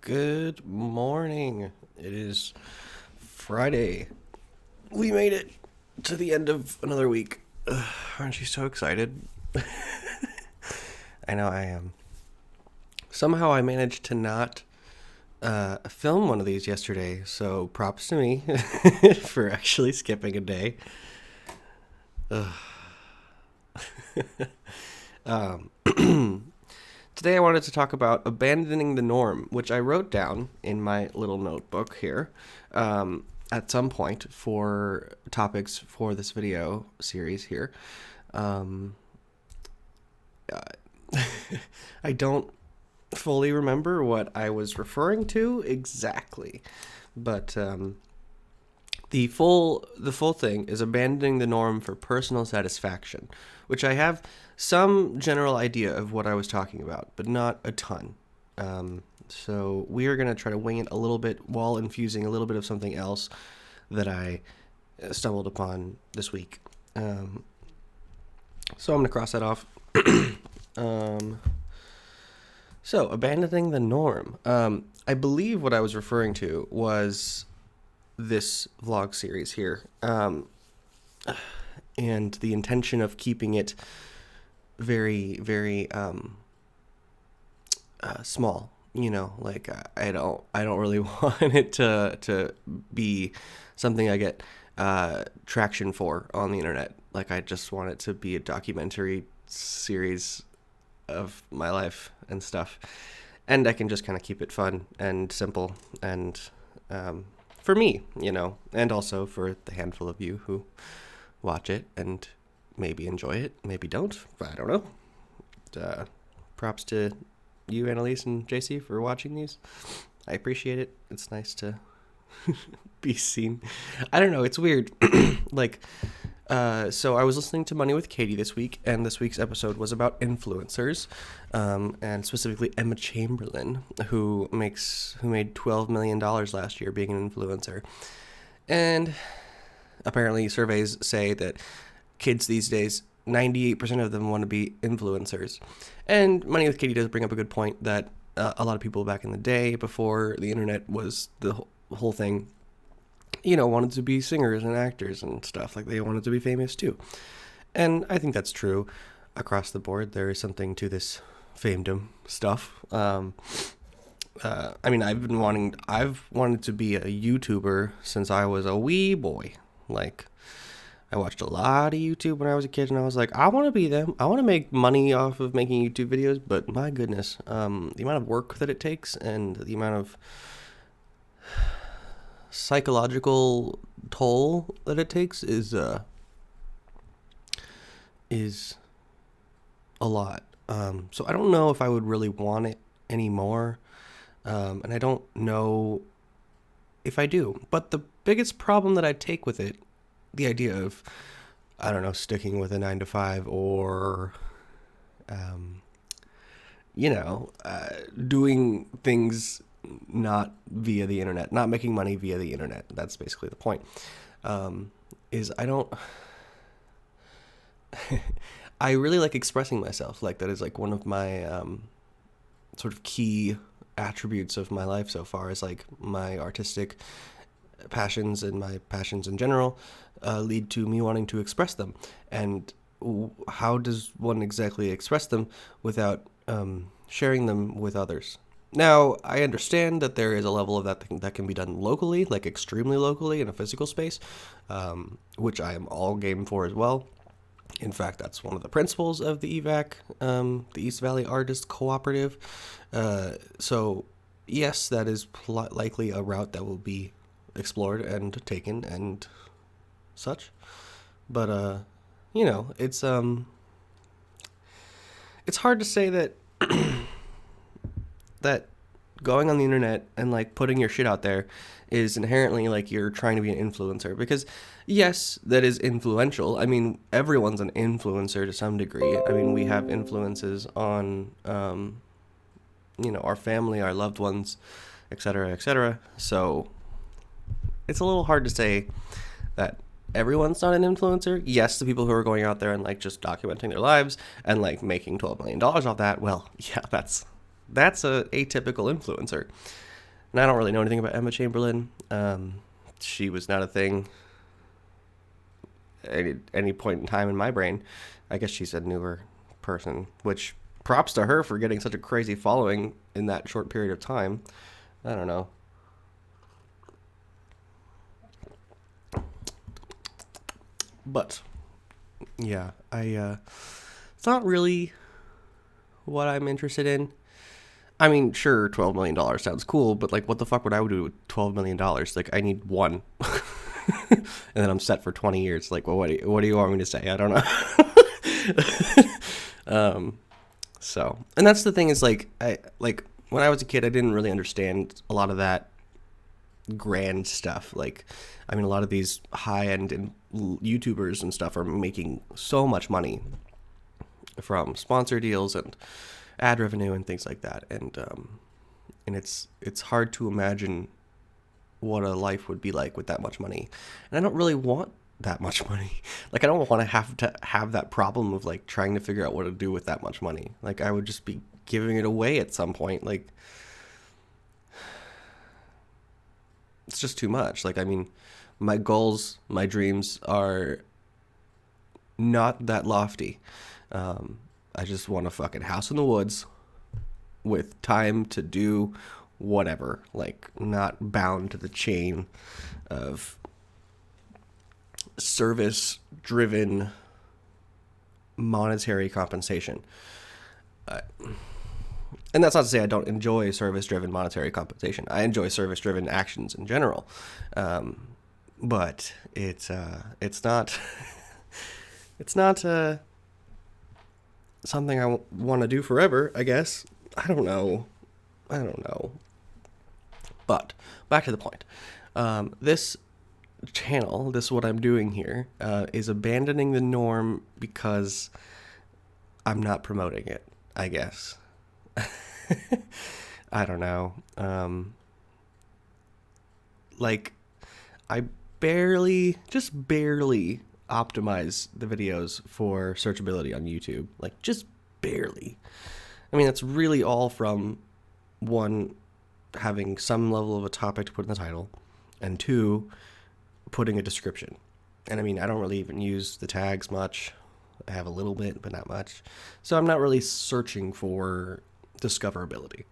Good morning. It is Friday. We made it to the end of another week. Aren't you so excited? I know I am. Somehow I managed to not film one of these yesterday, so props to me for actually skipping a day. Um, Today I wanted to talk about abandoning the norm, which I wrote down in my little notebook here at some point for topics for this video series here. Um, I don't fully remember what I was referring to exactly, but the full thing is abandoning the norm for personal satisfaction, which I have some general idea of what I was talking about, but not a ton. So we are going to try to wing it a little bit while infusing a little bit of something else that I stumbled upon this week. So I'm going to cross that off. So abandoning the norm. I believe what I was referring to was this vlog series here, and the intention of keeping it very, very small. You know, like I don't really want it to be something I get traction for on the internet. Like I just want it to be a documentary series of my life and stuff, and I can just kind of keep it fun and simple and for me, you know, and also for the handful of you who watch it and maybe enjoy it, maybe don't. I don't know. Props to you, Annalise and JC, for watching these. I appreciate it. It's nice to be seen. I don't know. It's weird. So I was listening to Money with Katie this week, and this week's episode was about influencers, and specifically Emma Chamberlain, who made $12 million last year being an influencer. And apparently surveys say that kids these days, 98% of them want to be influencers. And Money with Katie does bring up a good point that a lot of people back in the day, before the internet was the whole thing, you know, wanted to be singers and actors and stuff. Like, they wanted to be famous too. And I think that's true across the board. There is something to this famedom stuff. I mean, I've wanted to be a YouTuber since I was a wee boy. Like, I watched a lot of YouTube when I was a kid, and I was like, I want to be them. I want to make money off of making YouTube videos, but my goodness, the amount of work that it takes and the amount of psychological toll that it takes is a lot. So I don't know if I would really want it anymore, and I don't know if I do. But the biggest problem that I take with it, the idea of, I don't know, sticking with a 9 to 5 or, doing things not via the internet, not making money via the internet. That's basically the point. Is I don't, I really like expressing myself. Like, that is like one of my sort of key attributes of my life so far, is like my artistic passions and my passions in general lead to me wanting to express them. And how does one exactly express them without sharing them with others? Now, I understand that there is a level of that can be done locally, like extremely locally in a physical space, which I am all game for as well. In fact, that's one of the principles of the EVAC, the East Valley Artists Cooperative. So, yes, that is likely a route that will be explored and taken and such. But, it's hard to say that that going on the internet and like putting your shit out there is inherently like you're trying to be an influencer, because yes, that is influential. I mean, everyone's an influencer to some degree. I mean, we have influences on our family, our loved ones, etc., etc. So it's a little hard to say that everyone's not an influencer. Yes, the people who are going out there and like just documenting their lives and like making $12 million off that, well, yeah, that's a atypical influencer. And I don't really know anything about Emma Chamberlain. She was not a thing at any point in time in my brain. I guess she's a newer person, which props to her for getting such a crazy following in that short period of time. I don't know. But yeah, it's not really what I'm interested in. I mean, sure, $12 million sounds cool, but like, what the fuck would I do with $12 million? Like, I need one. And then I'm set for 20 years. Like, well, what do you want me to say? I don't know. So, and that's the thing is like, when I was a kid, I didn't really understand a lot of that grand stuff. Like, I mean, a lot of these high-end YouTubers and stuff are making so much money from sponsor deals and ad revenue and things like that, and it's hard to imagine what a life would be like with that much money. And I don't really want that much money. Like, I don't want to have that problem of like trying to figure out what to do with that much money. Like, I would just be giving it away at some point. Like, it's just too much. Like, I mean, my goals, my dreams are not that lofty. I just want a fucking house in the woods with time to do whatever, like, not bound to the chain of service-driven monetary compensation. And that's not to say I don't enjoy service-driven monetary compensation. I enjoy service-driven actions in general. But it's not it's not something I want to do forever, I guess. I don't know. But back to the point. This channel, what I'm doing here, is abandoning the norm because I'm not promoting it, I guess. I don't know. Like, I just barely optimize the videos for searchability on YouTube. Like, just barely. I mean, that's really all from, one, having some level of a topic to put in the title, and two, putting a description. And I mean, I don't really even use the tags much. I have a little bit, but not much. So I'm not really searching for discoverability.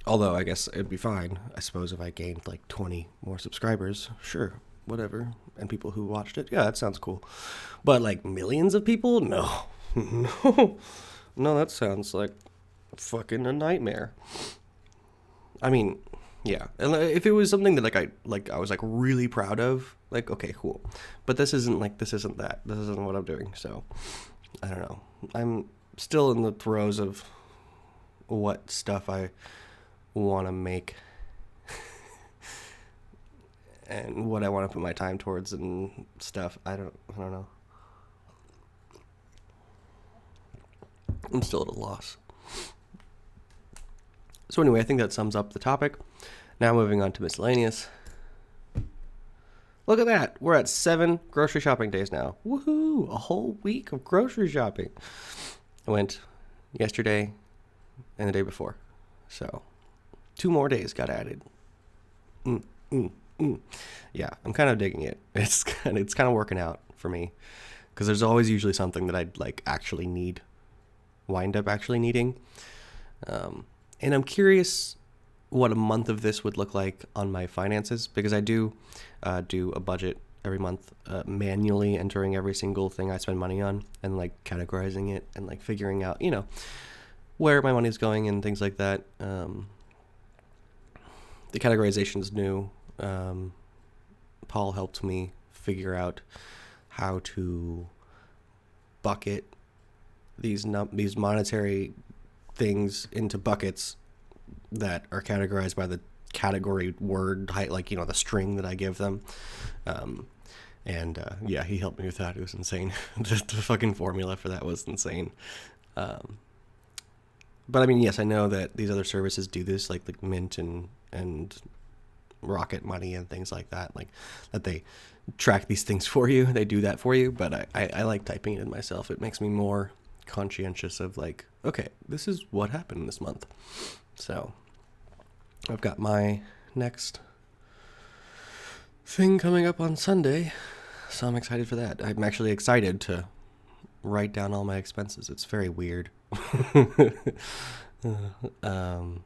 Although I guess it'd be fine, I suppose, if I gained like 20 more subscribers. Sure, whatever. And people who watched it, yeah, that sounds cool. But like millions of people? No. No, that sounds like fucking a nightmare. I mean, yeah. And if it was something that I was like really proud of, like, okay, cool. But this isn't that. This isn't what I'm doing. So I don't know. I'm still in the throes of what stuff I want to make and what I want to put my time towards and stuff. I don't know. I'm still at a loss. So anyway, I think that sums up the topic. Now moving on to miscellaneous. Look at that. We're at 7 grocery shopping days now. Woohoo! A whole week of grocery shopping. I went yesterday and the day before. So 2 more days got added. Yeah, I'm kind of digging it. It's kind of working out for me, because there's always usually something that I'd like actually wind up actually needing. And I'm curious what a month of this would look like on my finances, because I do a budget every month, manually entering every single thing I spend money on and like categorizing it and like figuring out, where my money's going and things like that. The categorization is new. Paul helped me figure out how to bucket these monetary things into buckets that are categorized by the category word height, like, the string that I give them. Yeah, he helped me with that. It was insane. The fucking formula for that was insane. But I mean, yes, I know that these other services do this, like Mint and Rocket Money and things like that, like that they track these things for you. They do that for you, but I like typing it in myself. It makes me more conscientious of like, okay, this is what happened this month. So I've got my next thing coming up on Sunday, so I'm excited for that. I'm actually excited to write down all my expenses. It's very weird. um,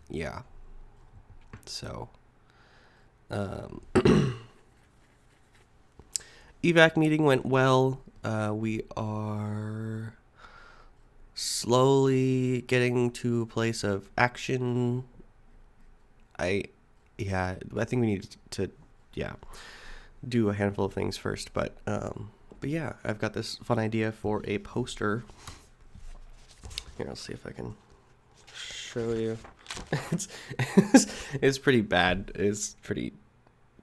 yeah. So, evac meeting went well. We are slowly getting to a place of action. I think we need to do a handful of things first, but yeah, I've got this fun idea for a poster. Here, I'll see if I can show you. It's pretty bad. It's pretty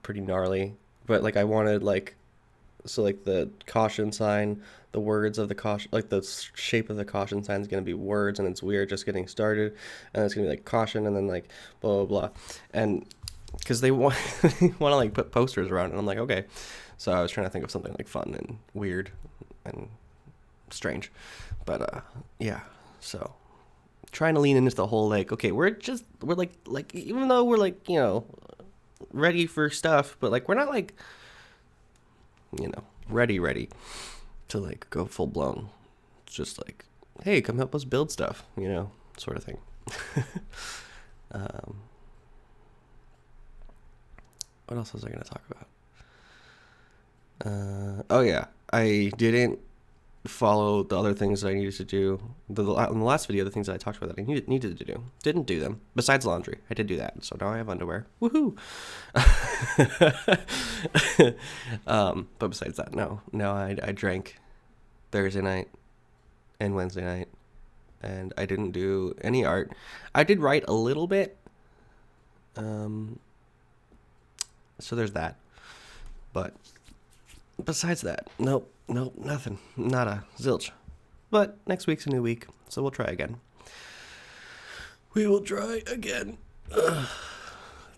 gnarly. But like I wanted the caution sign, the words of the caution, like the shape of the caution sign is gonna be words, and it's weird just getting started, and it's gonna be like caution, and then like blah blah blah, and because they want to like put posters around, and I'm like okay, so I was trying to think of something like fun and weird and strange, but yeah, so trying to lean into the whole like okay we're like even though we're like ready for stuff, but like we're not like ready to like go full blown. It's just like, hey, come help us build stuff, sort of thing. What else was I going to talk about? Oh yeah, I didn't follow the other things that I needed to do. In the last video, the things that I talked about that I needed to do, didn't do them. Besides laundry, I did do that, so now I have underwear. Woohoo! But besides that, no, I drank Thursday night and Wednesday night, and I didn't do any art. I did write a little bit, so there's that. But besides that, nope, nothing, nada, zilch. But next week's a new week, so we'll try again. We will try again.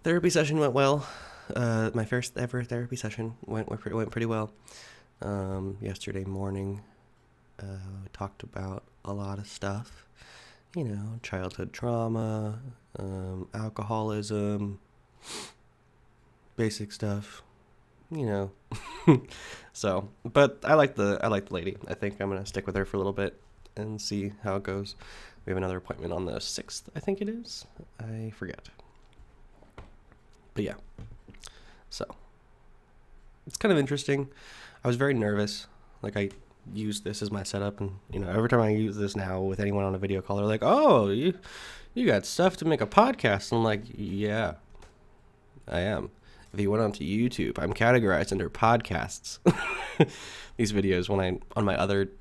Therapy session went well. My first ever therapy session went pretty well. Yesterday morning, talked about a lot of stuff. Childhood trauma, alcoholism, basic stuff. So, but I like the lady. I think I'm gonna stick with her for a little bit and see how it goes. We have another appointment on the 6th, I think it is. I forget. But yeah. So, it's kind of interesting. I was very nervous. Like I used this as my setup, and every time I use this now with anyone on a video call, they're like, "Oh, you got stuff to make a podcast." And I'm like, "Yeah, I am." If you went onto YouTube, I'm categorized under podcasts. These videos on my other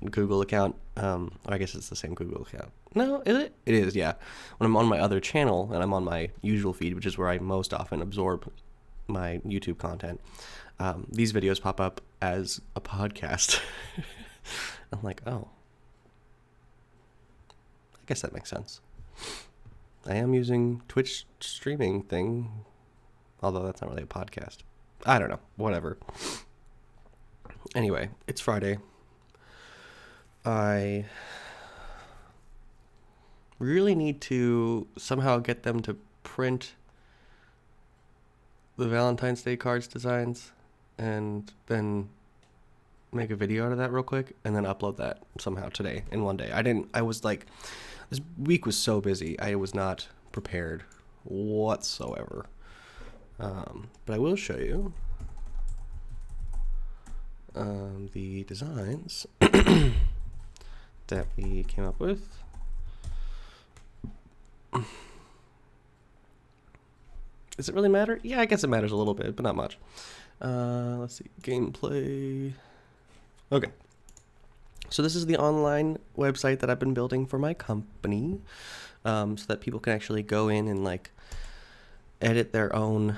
Google account, I guess it's the same Google account. No, is it? It is, yeah. When I'm on my other channel and I'm on my usual feed, which is where I most often absorb my YouTube content, these videos pop up as a podcast. I'm like, oh, I guess that makes sense. I am using Twitch streaming thing, although that's not really a podcast. I don't know. Whatever. Anyway, it's Friday. I really need to somehow get them to print the Valentine's Day cards designs and then make a video out of that real quick and then upload that somehow today in one day. This week was so busy. I was not prepared whatsoever. But I will show you the designs that we came up with. Does it really matter? Yeah, I guess it matters a little bit, but not much. Let's see, gameplay. Okay. So this is the online website that I've been building for my company, so that people can actually go in and like edit their own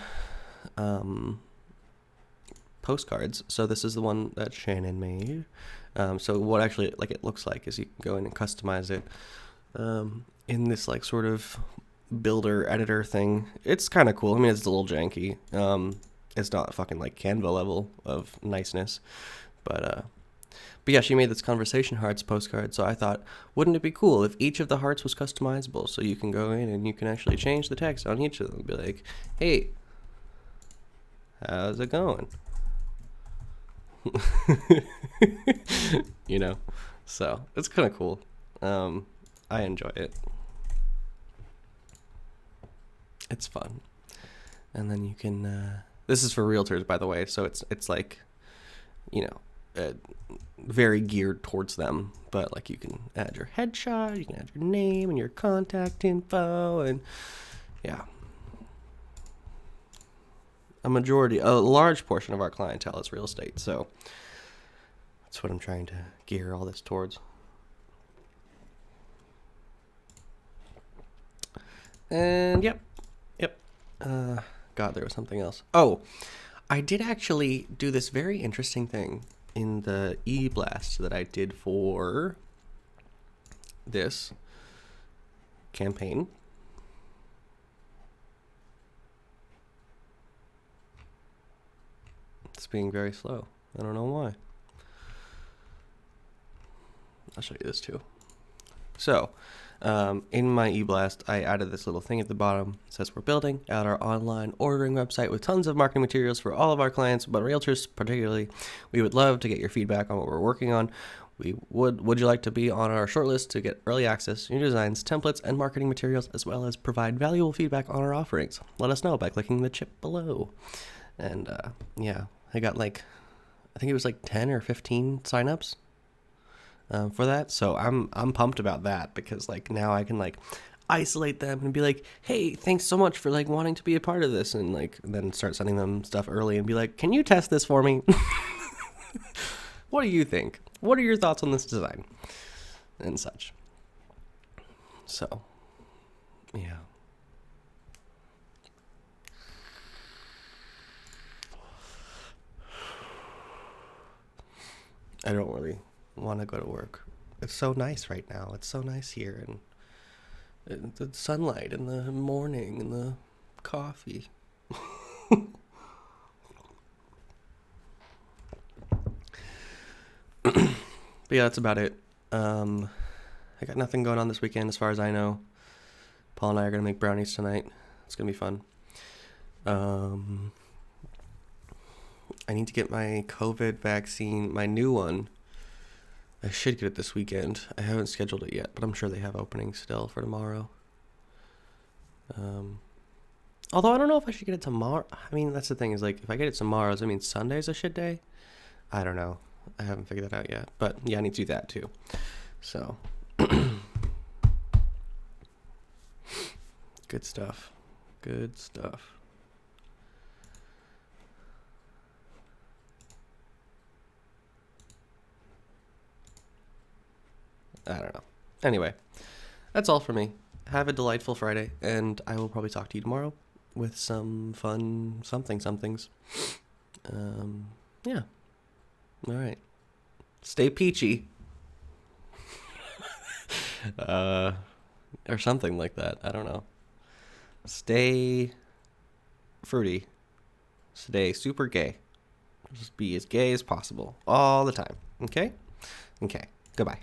postcards. So this is the one that Shannon made. So what actually like it looks like is you can go in and customize it in this like sort of builder editor thing. It's kind of cool. I mean, it's a little janky. It's not fucking like Canva level of niceness, but But yeah, she made this conversation hearts postcard. So I thought, wouldn't it be cool if each of the hearts was customizable? So you can go in and you can actually change the text on each of them. Be like, hey, how's it going? You know, so it's kind of cool. I enjoy it. It's fun. And then you can, this is for realtors, by the way. So it's like, you know, very geared towards them, but like you can add your headshot, you can add your name and your contact info, and yeah, a large portion of our clientele is real estate, so that's what I'm trying to gear all this towards. And yep. God, there was something else. Oh, I did actually do this very interesting thing in the e-blast that I did for this campaign. It's being very slow. I don't know why. I'll show you this too. So, in my e-blast, I added this little thing at the bottom. It says we're building out our online ordering website with tons of marketing materials for all of our clients, but realtors particularly. We would love to get your feedback on what we're working on. Would you like to be on our shortlist to get early access, new designs, templates, and marketing materials, as well as provide valuable feedback on our offerings? Let us know by clicking the chip below. And yeah, I got I think it was 10 or 15 signups. For that, so I'm pumped about that, because now I can isolate them and be like, hey, thanks so much for wanting to be a part of this, and then start sending them stuff early and be like, can you test this for me? What do you think? What are your thoughts on this design and such? So yeah, I don't really want to go to work. It's so nice right now. It's so nice here, and the sunlight in the morning and the coffee. But yeah, that's about it. I got nothing going on this weekend as far as I know. Paul and I are going to make brownies tonight. It's going to be fun. I need to get my COVID vaccine, my new one. I should get it this weekend. I haven't scheduled it yet, but I'm sure they have openings still for tomorrow. Although I don't know if I should get it tomorrow. I mean, that's the thing, is if I get it tomorrow, does that mean Sunday's a shit day? I don't know. I haven't figured that out yet. But yeah, I need to do that too. So good stuff. Good stuff. I don't know. Anyway, that's all for me. Have a delightful Friday, and I will probably talk to you tomorrow with some fun somethings. Yeah. All right. Stay peachy. Or something like that. I don't know. Stay fruity. Stay super gay. Just be as gay as possible all the time. Okay? Okay. Goodbye.